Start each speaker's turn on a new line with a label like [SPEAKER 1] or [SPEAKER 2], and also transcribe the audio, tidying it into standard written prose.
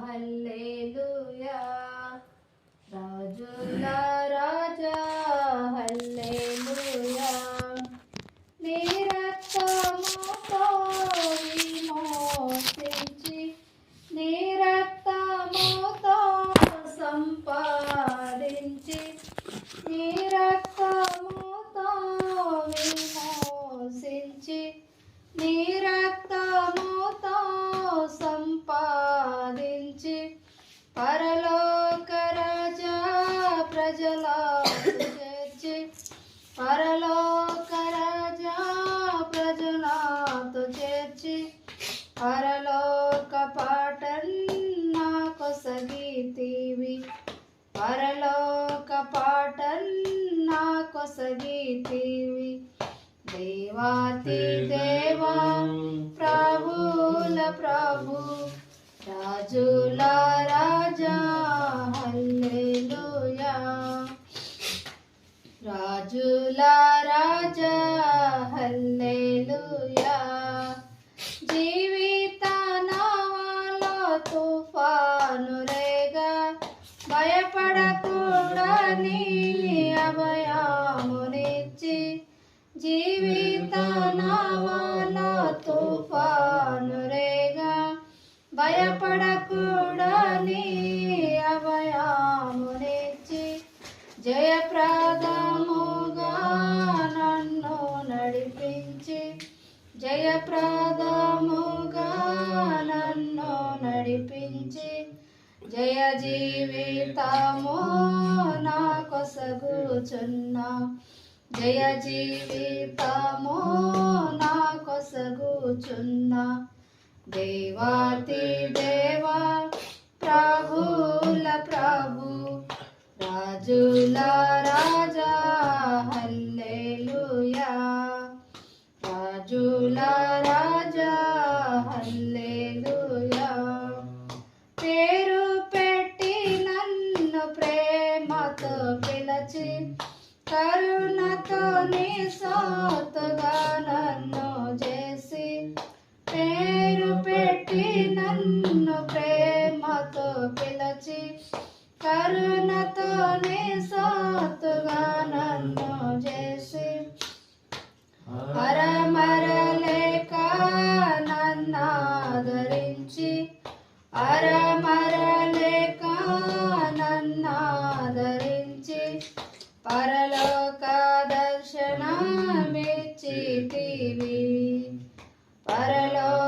[SPEAKER 1] హల్లెలూయా రాజుల రాజా హల్లెలూయా నీ రక్తముతో విమోచించి నీ రక్తముతో సంపాదించి నీ రక్తముతో విమోచించి నీ రక్తముతో సంపాదించి పరలోక రాజా ప్రజలకు చేర్చి పరలోక రాజా ప్రజలతో చేర్చి పరలోక పాటన్నా కొసగితివి పరలోక పాటన్నా కొసగితివి దేవాతి దేవా ప్రభుల ప్రభు రాజుల రాజా హల్లెలూయా రాజుల రాజా హల్లెలూయా జీవిత నావలో తుఫాను రేగా భయపడకూడని అభయమునిచ్చి జీవిత నావలో తుఫాను రేగా భయపడకూడని అభయమునిచ్చి జయప్రదముగా నన్ను నడిపించి జయప్రదముగా నన్ను నడిపించి జయ జీవితము నా కొసగుచున్నా జయ జీవితము నా కొసగుచున్నా దేవాతి దేవా ప్రభుల ప్రభు రాజుల రాజా హల్లెలూయా రాజుల రాజా హల్లెలూయా పేరు పెట్టి నన్ను ప్రేమతో పిలచి కరుణతో నీ సోతుగా నన్ను చేసి పేరు పెట్టి నన్ను ప్రేమతో పిలచి కరుణతో నీ సోతుగా నన్ను చేసి అరమరలేక నన్ను ఆదరించి